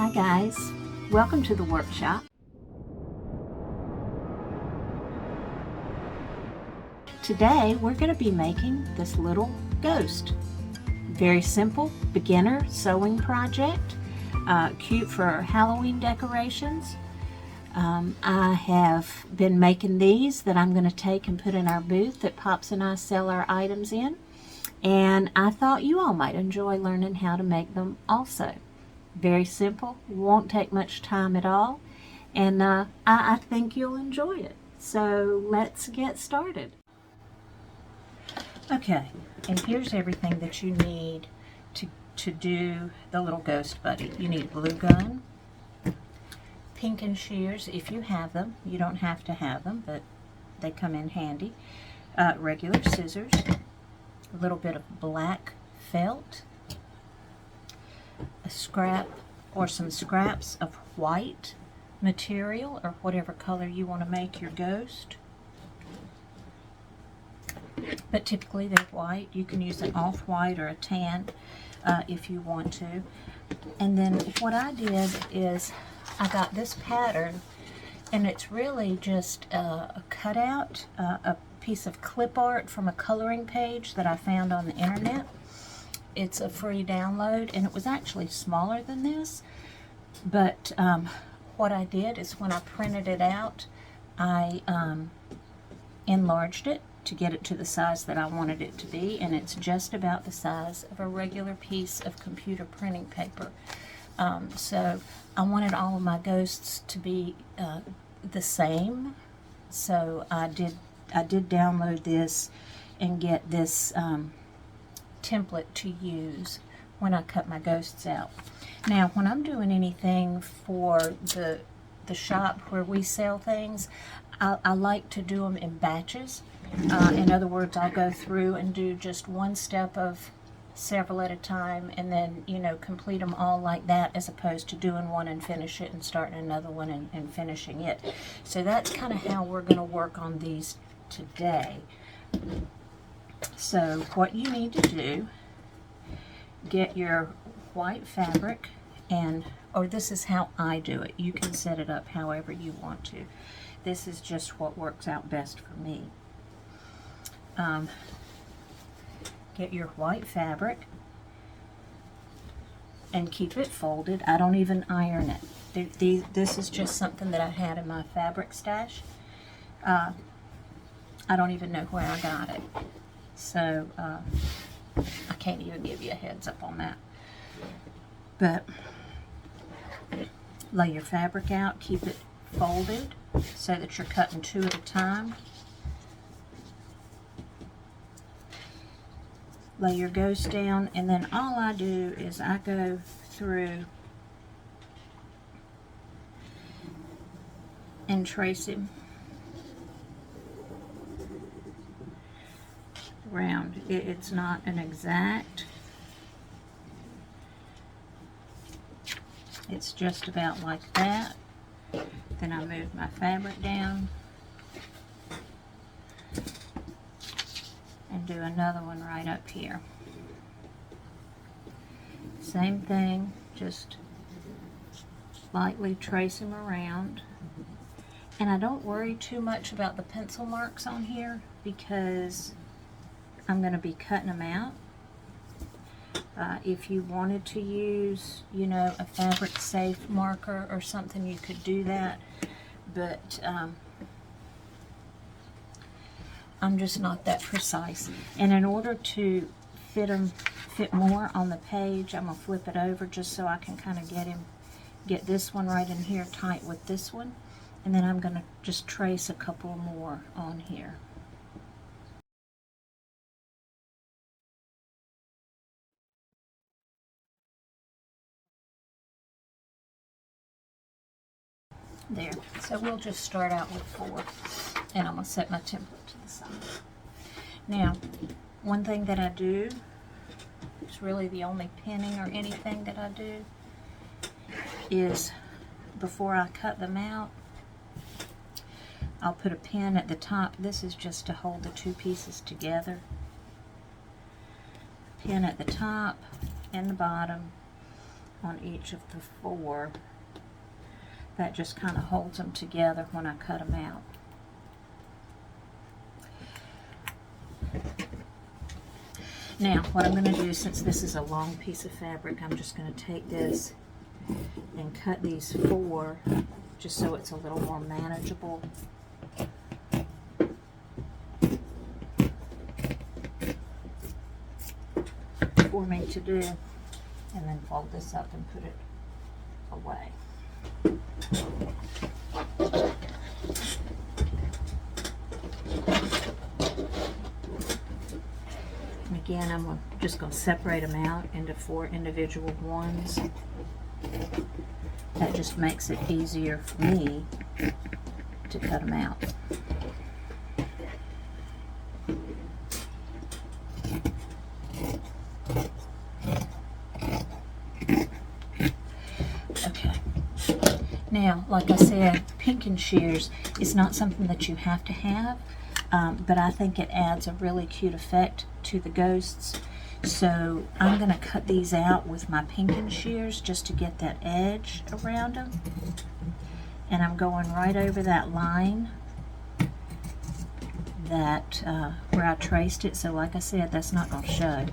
Hi guys, welcome to the workshop. Today we're going to be making this little ghost. Very simple beginner sewing project, cute for Halloween decorations. I have been making these that I'm going to take and put in our booth that Pops and I sell our items in, and I thought you all might enjoy learning how to make them also. Very simple, won't take much time at all, and I think you'll enjoy it. So let's get started. Okay, and here's everything that you need to do the little ghost buddy. You need a glue gun, pinking shears if you have them. You don't have to have them, but they come in handy. Regular scissors, a little bit of black felt, a scrap or some scraps of white material or whatever color you want to make your ghost, but typically they're white. You can use an off-white or a tan if you want to. And then what I did is I got this pattern, and it's really just a cutout, a piece of clip art from a coloring page that I found on the internet. It's a free download, and it was actually smaller than this, but what I did is when I printed it out, I enlarged it to get it to the size that I wanted it to be, and it's just about the size of a regular piece of computer printing paper. So I wanted all of my ghosts to be the same, so I did download this and get this template to use when I cut my ghosts out. Now, when I'm doing anything for the shop where we sell things, I like to do them in batches. In other words, I'll go through and do just one step of several at a time, and then, you know, complete them all like that, as opposed to doing one and finish it and starting another one and finishing it. So that's kind of how we're going to work on these today. So what you need to do, get your white fabric, or this is how I do it. You can set it up however you want to. This is just what works out best for me. Get your white fabric and keep it folded. I don't even iron it. This is just something that I had in my fabric stash. I don't even know where I got it, so I can't even give you a heads up on that. But lay your fabric out, keep it folded so that you're cutting two at a time. Lay your ghost down, and then all I do is I go through and trace him round. It's not an exact, it's just about like that. Then I move my fabric down and do another one right up here. Same thing, just lightly trace them around. And I don't worry too much about the pencil marks on here because I'm going to be cutting them out. If you wanted to use, you know, a fabric safe marker or something, you could do that, but I'm just not that precise. And in order to fit more on the page, I'm gonna flip it over just so I can kind of get this one right in here tight with this one, and then I'm gonna just trace a couple more on here. There, so we'll just start out with 4, and I'm gonna set my template to the side. Now, one thing that I do, it's really the only pinning or anything that I do, is before I cut them out, I'll put a pin at the top. This is just to hold the two pieces together. Pin at the top and the bottom, on each of the 4. That just kind of holds them together when I cut them out. Now, what I'm going to do, since this is a long piece of fabric, I'm just going to take this and cut these 4 just so it's a little more manageable. For me to do, and then fold this up and put it away. And again, I'm just going to separate them out into 4 individual ones. That just makes it easier for me to cut them out. Now, like I said, pinking shears is not something that you have to have, but I think it adds a really cute effect to the ghosts. So I'm going to cut these out with my pinking shears just to get that edge around them. And I'm going right over that line that where I traced it. So like I said, that's not going to show.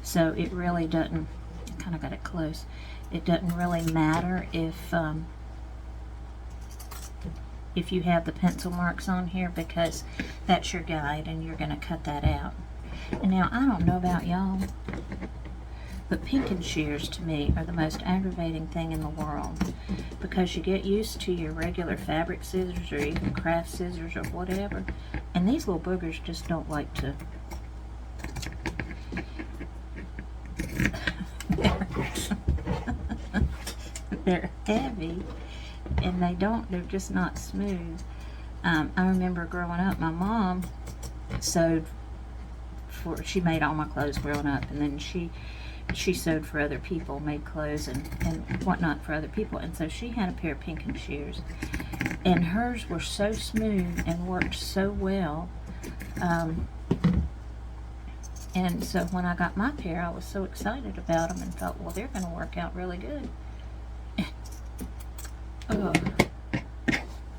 So it really doesn't, I kind of got it close. It doesn't really matter if you have the pencil marks on here, because that's your guide and you're going to cut that out. And now, I don't know about y'all, but pinking shears to me are the most aggravating thing in the world, because you get used to your regular fabric scissors or even craft scissors or whatever, and these little boogers just don't like to they're heavy, and they're just not smooth. I remember growing up, my mom sewed she made all my clothes growing up, and then she sewed for other people, made clothes and whatnot for other people, and so she had a pair of pinking shears, and hers were so smooth and worked so well, and so when I got my pair, I was so excited about them and thought, well, they're going to work out really good. Oh,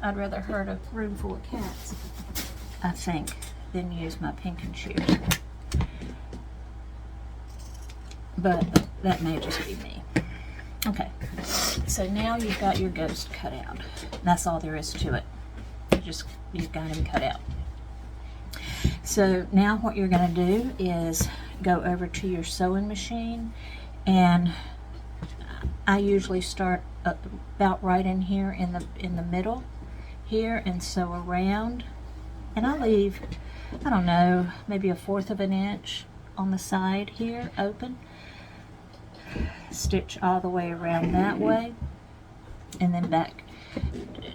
I'd rather hurt a room full of cats, I think, than use my pinking shears. But that may just be me. Okay, so now you've got your ghost cut out. That's all there is to it. You've got him cut out. So now what you're going to do is go over to your sewing machine, and I usually start about right in here in the middle here and sew around, and I leave, I don't know, maybe 1/4 of an inch on the side here open. Stitch all the way around that way, and then back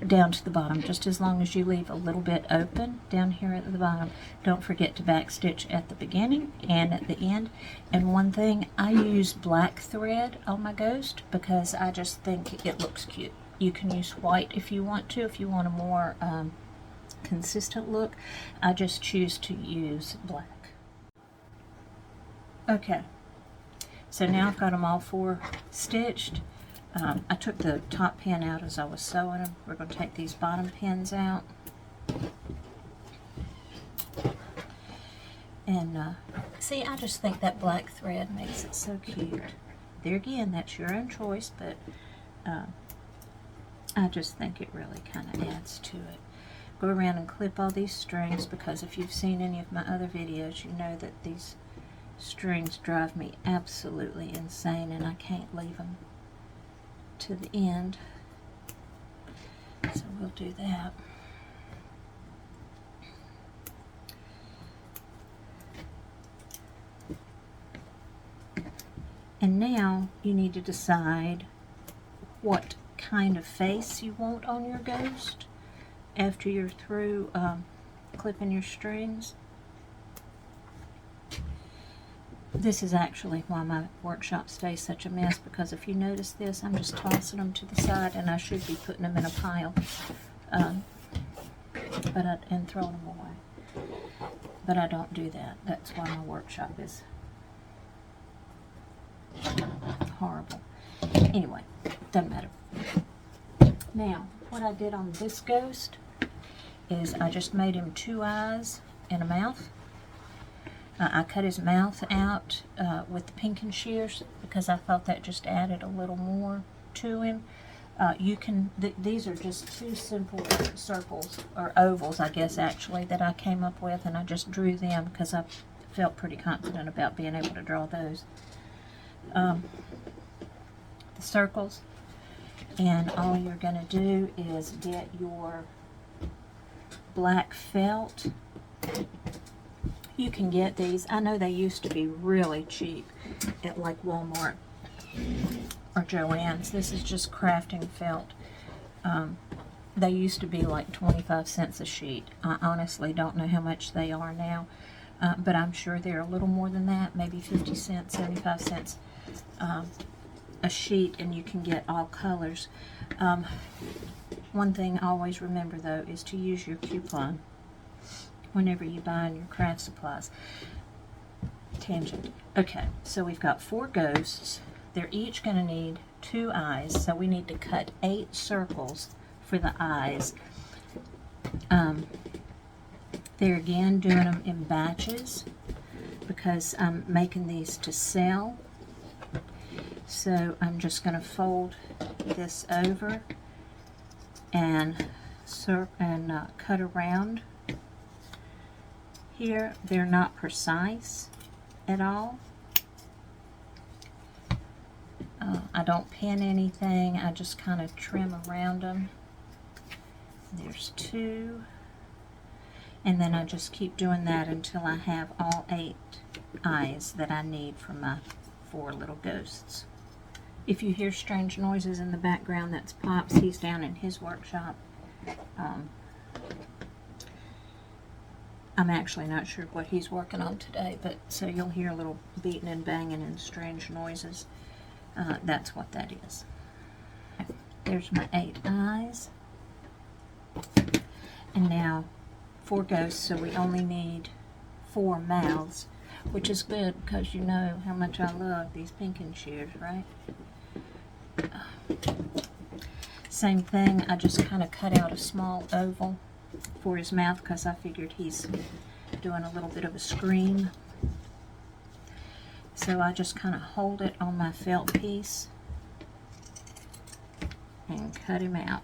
down to the bottom, just as long as you leave a little bit open down here at the bottom. Don't forget to back stitch at the beginning and at the end. And one thing, I use black thread on my ghost because I just think it looks cute. You can use white if you want to, if you want a more consistent look. I just choose to use black. Okay, so now I've got them all 4 stitched. I took the top pin out as I was sewing them. We're going to take these bottom pins out. And see, I just think that black thread makes it so cute. There again, that's your own choice, but I just think it really kind of adds to it. Go around and clip all these strings, because if you've seen any of my other videos, you know that these strings drive me absolutely insane, and I can't leave them to the end, so we'll do that. And now you need to decide what kind of face you want on your ghost after you're through clipping your strings. This is actually why my workshop stays such a mess, because if you notice this, I'm just tossing them to the side, and I should be putting them in a pile and throwing them away. But I don't do that. That's why my workshop is horrible. Anyway, doesn't matter. Now, what I did on this ghost is I just made him 2 eyes and a mouth. I cut his mouth out with the pinking shears because I thought that just added a little more to him. You can, these are just 2 simple circles, or ovals, I guess, actually, that I came up with, and I just drew them because I felt pretty confident about being able to draw those. The circles, and all you're going to do is get your black felt. You can get these, I know they used to be really cheap at like Walmart or Joann's. This is just crafting felt. They used to be like 25 cents a sheet. I honestly don't know how much they are now, but I'm sure they're a little more than that, maybe 50 cents, 75 cents a sheet, and you can get all colors. One thing always remember though is to use your coupon whenever you buy your craft supplies. Tangent. Okay, so we've got 4 ghosts. They're each going to need 2 eyes, so we need to cut 8 circles for the eyes. They're again doing them in batches because I'm making these to sell. So I'm just going to fold this over and cut around. Here, they're not precise at all. I don't pin anything, I just kind of trim around them. There's 2, and then I just keep doing that until I have all 8 eyes that I need for my 4 little ghosts. If you hear strange noises in the background, that's Pops. He's down in his workshop. I'm actually not sure what he's working on today, but so you'll hear a little beating and banging and strange noises. That's what that is. There's my 8 eyes. And now 4 ghosts, so we only need 4 mouths, which is good because you know how much I love these pinking shears, right? Same thing, I just kind of cut out a small oval for his mouth because I figured he's doing a little bit of a scream. So I just kind of hold it on my felt piece and cut him out.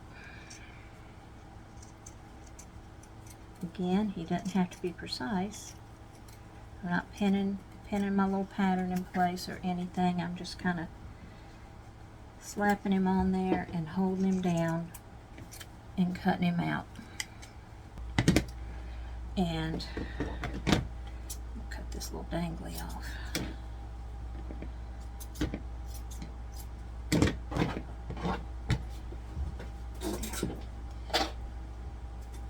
Again, he doesn't have to be precise. I'm not pinning my little pattern in place or anything. I'm just kind of slapping him on there and holding him down and cutting him out. And cut this little dangly off.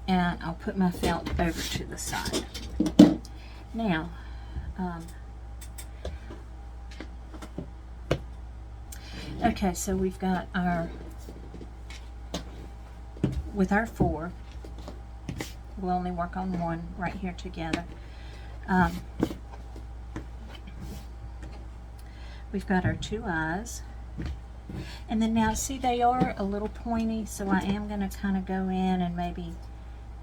And I'll put my felt over to the side. Now, okay, so we've got with our 4, we'll only work on 1 right here together. We've got our 2 eyes. And then now, see, they are a little pointy, so I am going to kind of go in and maybe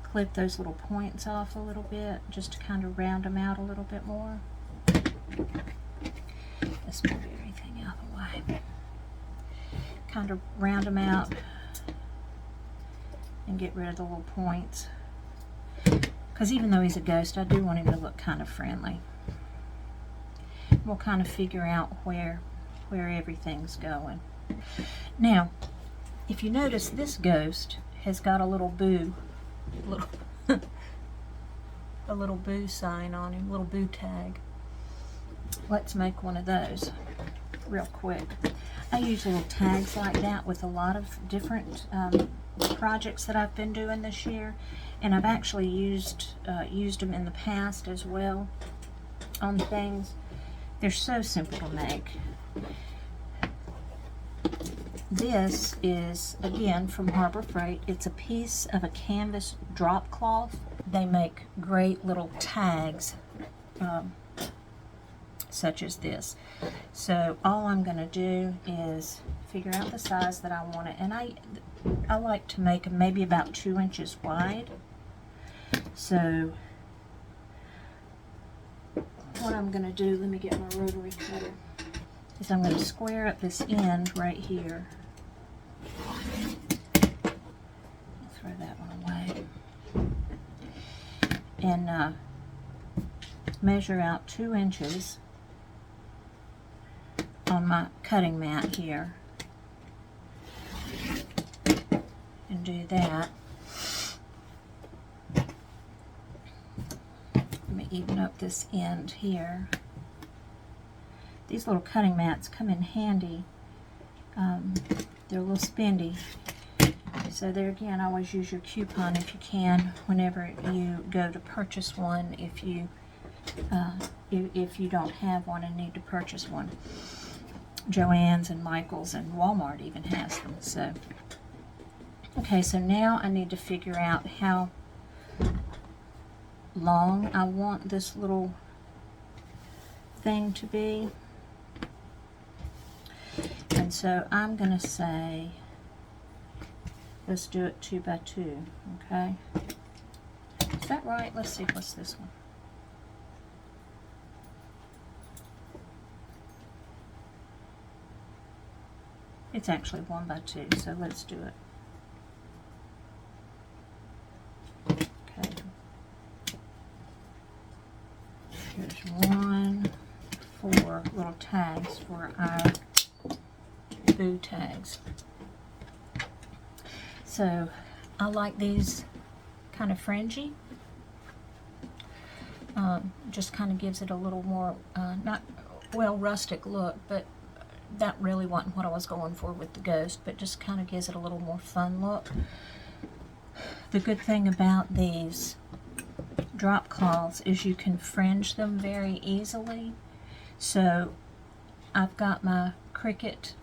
clip those little points off a little bit, just to kind of round them out a little bit more. Let's move everything out of the way. Kind of round them out and get rid of the little points. Because even though he's a ghost, I do want him to look kind of friendly. We'll kind of figure out where everything's going. Now, if you notice, this ghost has got a little boo, a little boo sign on him, little boo tag. Let's make one of those real quick. I use little tags like that with a lot of different projects that I've been doing this year, and I've actually used them in the past as well on things. They're so simple to make. This is, again, from Harbor Freight. It's a piece of a canvas drop cloth. They make great little tags such as this. So all I'm going to do is figure out the size that I want it, and I like to make them maybe about 2 inches wide. So what I'm going to do, let me get my rotary cutter, is I'm going to square up this end right here. Throw that one away. And measure out 2 inches on my cutting mat here. And do that. Let me even up this end here. These little cutting mats come in handy. They're a little spendy. So there again, always use your coupon if you can whenever you go to purchase one, if you don't have one and need to purchase one. Joann's and Michael's and Walmart even has them. So okay, so now I need to figure out how long I want this little thing to be. And so I'm going to say, let's do it 2 by 2, okay? Is that right? Let's see, what's this one? It's actually 1 by 2, so let's do it. Okay. Here's 1, 4 little tags for our boo tags. So I like these kind of fringy. Just kind of gives it a little more, not, well, rustic look, but that really wasn't what I was going for with the ghost, but just kind of gives it a little more fun look. The good thing about these drop cloths is you can fringe them very easily. So I've got my Cricut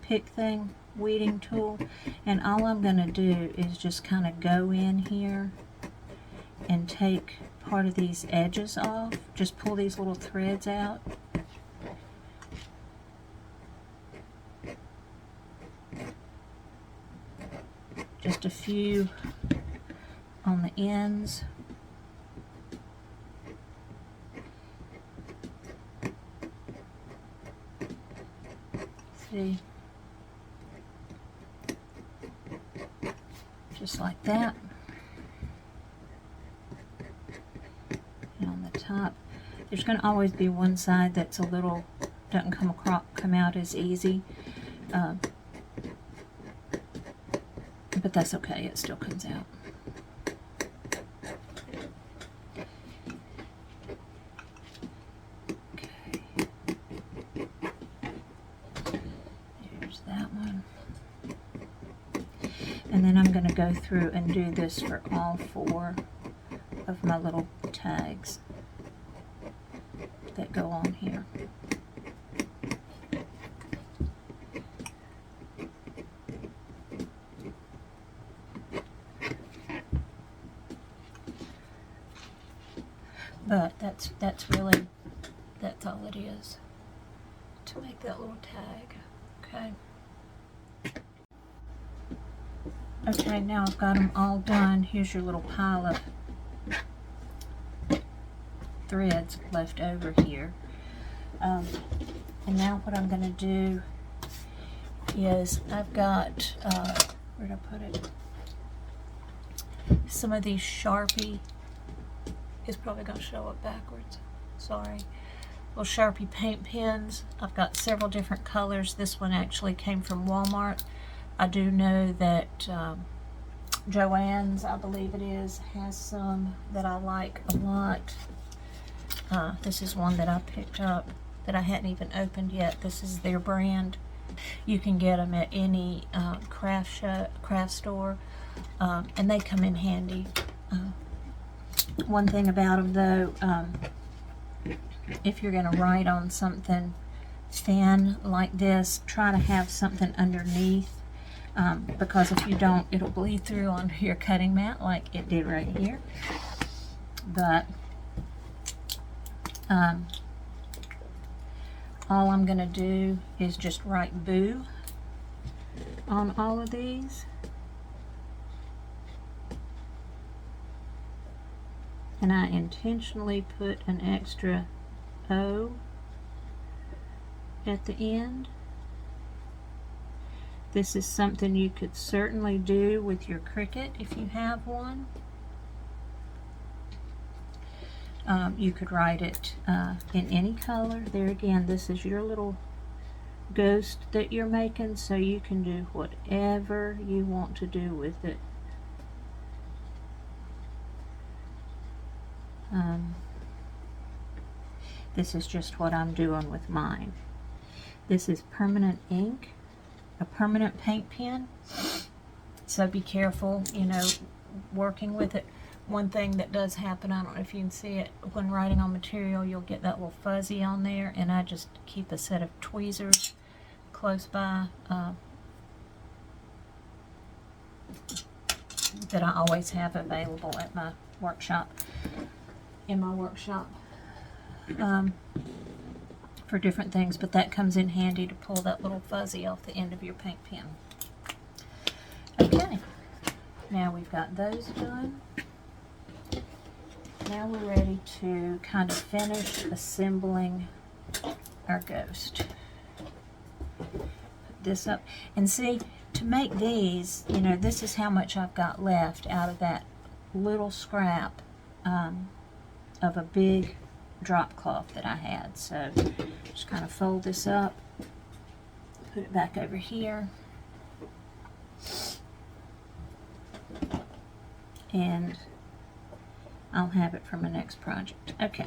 pick thing, weeding tool, and all I'm going to do is just kind of go in here and take part of these edges off. Just pull these little threads out. Just a few on the ends. See? Just like that. And on the top, there's going to always be one side that's a little, doesn't come out as easy. But that's okay, it still comes out. Okay. Here's that one. And then I'm going to go through and do this for all 4 of my little tags that go on here. But that's all it is to make that little tag. Okay. Okay, now I've got them all done. Here's your little pile of threads left over here. And now what I'm going to do is I've got, where'd I put it? Some of these Sharpie, it's probably going to show up backwards, sorry. Little Sharpie paint pens. I've got several different colors. This one actually came from Walmart. I do know that Joann's, I believe it is, has some that I like a lot. This is one that I picked up that I hadn't even opened yet. This is their brand. You can get them at any craft store, and they come in handy. One thing about them though, if you're going to write on something thin like this, try to have something underneath, because if you don't, it'll bleed through onto your cutting mat like it did right here. But all I'm going to do is just write boo on all of these. And I intentionally put an extra O at the end. This is something you could certainly do with your Cricut if you have one. You could write it in any color. There again, this is your little ghost that you're making, so you can do whatever you want to do with it. This is just what I'm doing with mine. This is permanent ink, a permanent paint pen, so be careful, you know, working with it. One thing that does happen, I don't know if you can see it, when writing on material, you'll get that little fuzzy on there, and I just keep a set of tweezers close by that I always have available at my workshop, for different things, but that comes in handy to pull that little fuzzy off the end of your paint pen. Okay, now we've got those done. Now we're ready to kind of finish assembling our ghost. Put this up, and see, to make these, you know, this is how much I've got left out of that little scrap of a big drop cloth that I had. So just kind of fold this up, put it back over here, and I'll have it for my next project. Okay,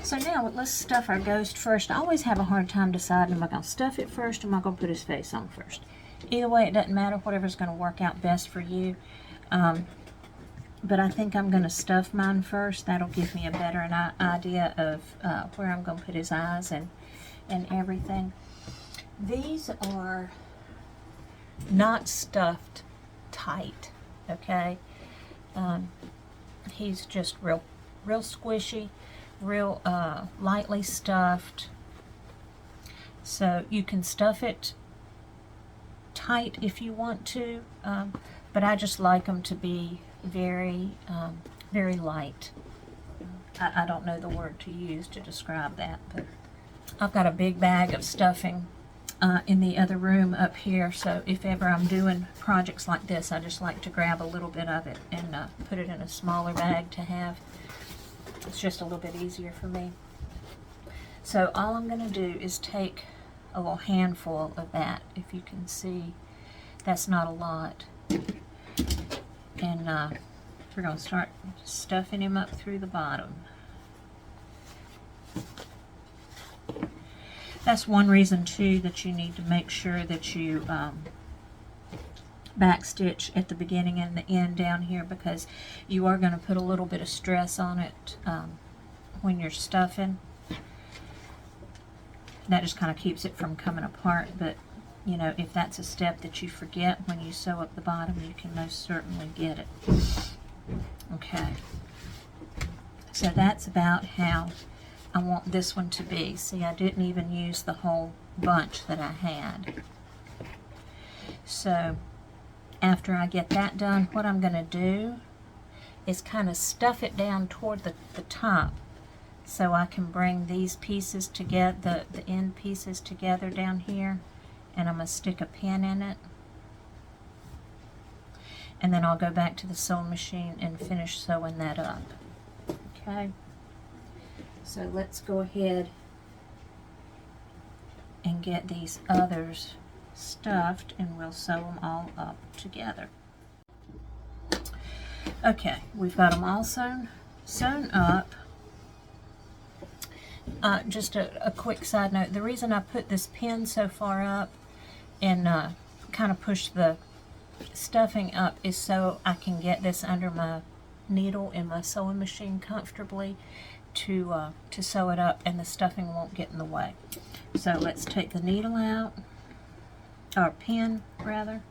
so now let's stuff our ghost first. I always have a hard time deciding, am I going to stuff it first or am I going to put his face on first? Either way, it doesn't matter, whatever's going to work out best for you. But I think I'm going to stuff mine first. That'll give me a better idea of where I'm going to put his eyes and everything. These are not stuffed tight, okay? He's just real squishy, real lightly stuffed. So you can stuff it tight if you want to, but I just like them to be very light. I don't know the word to use to describe that, but I've got a big bag of stuffing in the other room up here, so if ever I'm doing projects like this, I just like to grab a little bit of it and put it in a smaller bag to have. It's just a little bit easier for me. So all I'm going to do is take a little handful of that. If you can see, that's not a lot. And we're going to start stuffing him up through the bottom. That's one reason too that you need to make sure that you backstitch at the beginning and the end down here, because you are going to put a little bit of stress on it when you're stuffing. That just kind of keeps it from coming apart, but you know, if that's a step that you forget when you sew up the bottom, you can most certainly get it. Okay, so that's about how I want this one to be. See, I didn't even use the whole bunch that I had. So after I get that done, what I'm going to do is kind of stuff it down toward the top, so I can bring these pieces together, the end pieces together down here, and I'm going to stick a pin in it. And then I'll go back to the sewing machine and finish sewing that up. Okay, so let's go ahead and get these others stuffed, and we'll sew them all up together. Okay, we've got them all sewn up. Just a quick side note, the reason I put this pin so far up and kind of push the stuffing up is so I can get this under my needle in my sewing machine comfortably to sew it up, and the stuffing won't get in the way. So let's take the needle out, or pin rather,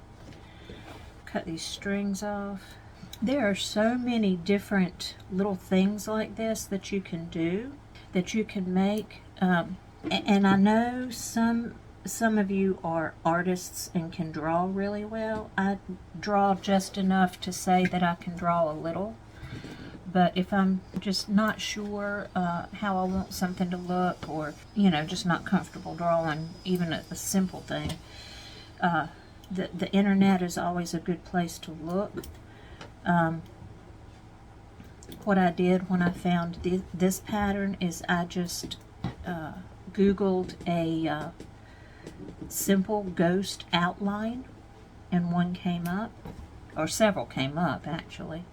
cut these strings off. There are so many different little things like this that you can do, that you can make. And I know some of you are artists and can draw really well. I draw just enough to say that I can draw a little. But if I'm just not sure how I want something to look, or, you know, just not comfortable drawing even a simple thing, the internet is always a good place to look. What I did when I found this pattern is I just Googled a simple ghost outline, and one came up, or several came up actually.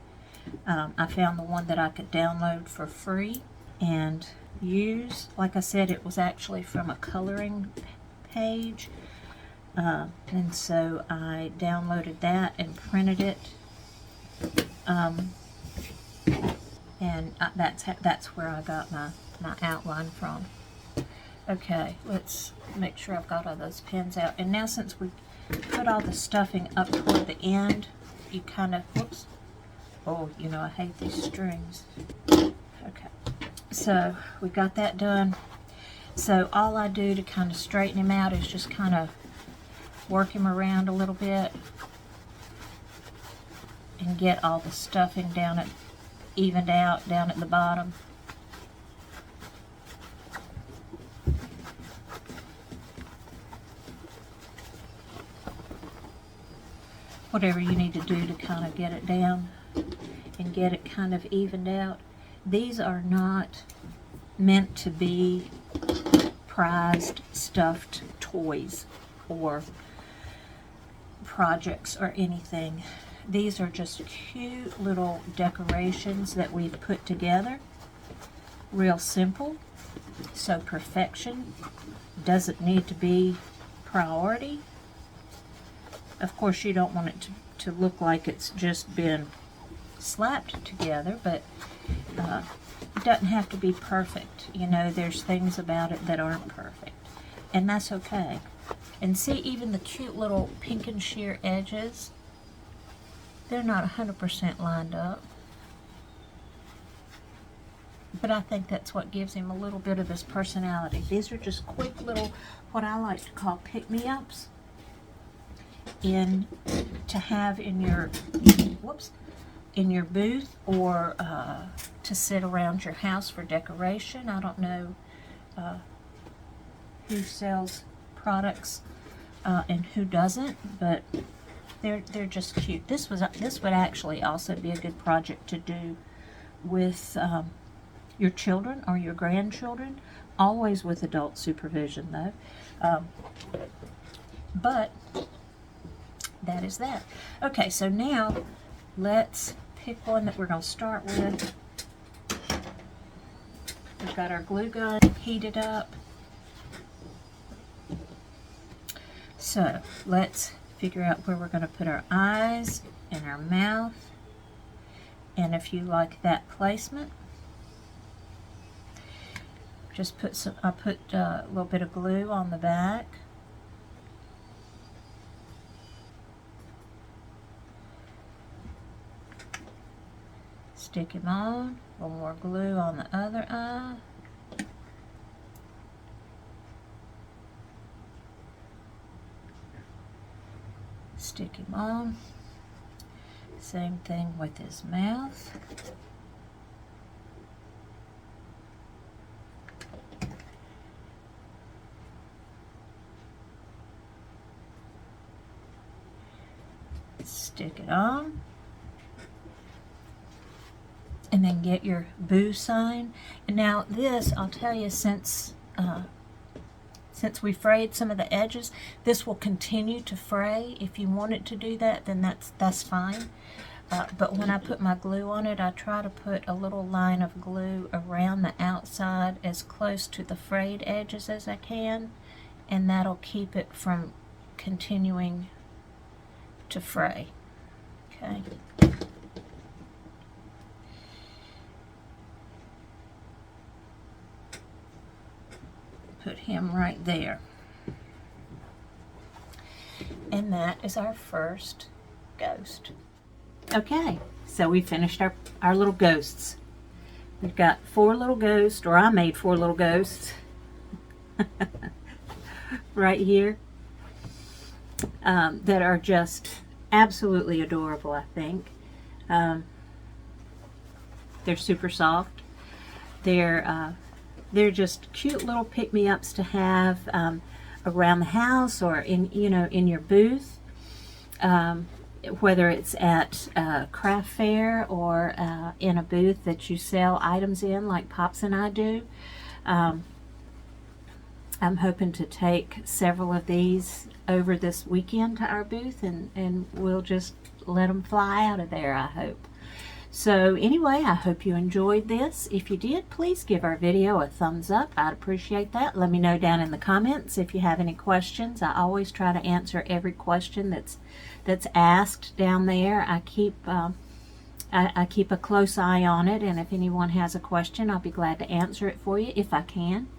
I found the one that I could download for free and use. Like I said, it was actually from a coloring page, and so I downloaded that and printed it, and that's where I got my outline from. Okay, let's make sure I've got all those pins out. And now, since we put all the stuffing up toward the end, you kind of, whoops, oh, you know, I hate these strings. Okay, so we got that done. So all I do to kind of straighten him out is just kind of work him around a little bit and get all the stuffing evened out down at the bottom. Whatever you need to do to kind of get it down and get it kind of evened out. These are not meant to be prized stuffed toys or projects or anything. These are just cute little decorations that we've put together. Real simple. So perfection doesn't need to be priority. Of course, you don't want it to look like it's just been slapped together, but it doesn't have to be perfect. You know, there's things about it that aren't perfect, and that's okay. And see, even the cute little pink and sheer edges, they're not 100% lined up. But I think that's what gives him a little bit of his personality. These are just quick little, what I like to call pick-me-ups, to have in your booth, or to sit around your house for decoration. I don't know who sells products and who doesn't, but they're just cute. This would actually also be a good project to do with your children or your grandchildren, always with adult supervision though. But that is that. Okay, so now let's pick one that we're going to start with. We've got our glue gun heated up. So let's figure out where we're going to put our eyes and our mouth. And if you like that placement, just I put a little bit of glue on the back. Stick him on. A little more glue on the other eye. Stick him on. Same thing with his mouth. Stick it on. And then get your boo sign. And now this, I'll tell you, since we frayed some of the edges, this will continue to fray. If you want it to do that, then that's fine. But when I put my glue on it, I try to put a little line of glue around the outside as close to the frayed edges as I can, and that'll keep it from continuing to fray. Okay. Put him right there. And that is our first ghost. Okay, so we finished our little ghosts. We've got 4 little ghosts, or I made 4 little ghosts. right here that are just absolutely adorable, I think. They're super soft. They're just cute little pick-me-ups to have around the house or in in your booth, whether it's at a craft fair or in a booth that you sell items in, like Pops and I do. I'm hoping to take several of these over this weekend to our booth, and we'll just let them fly out of there, I hope. So anyway, I hope you enjoyed this. If you did, please give our video a thumbs up. I'd appreciate that. Let me know down in the comments if you have any questions. I always try to answer every question that's asked down there. I keep a close eye on it, and if anyone has a question, I'll be glad to answer it for you if I can.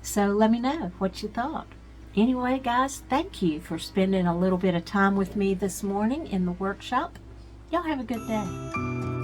So let me know what you thought. Anyway, guys, thank you for spending a little bit of time with me this morning in the workshop. Y'all have a good day.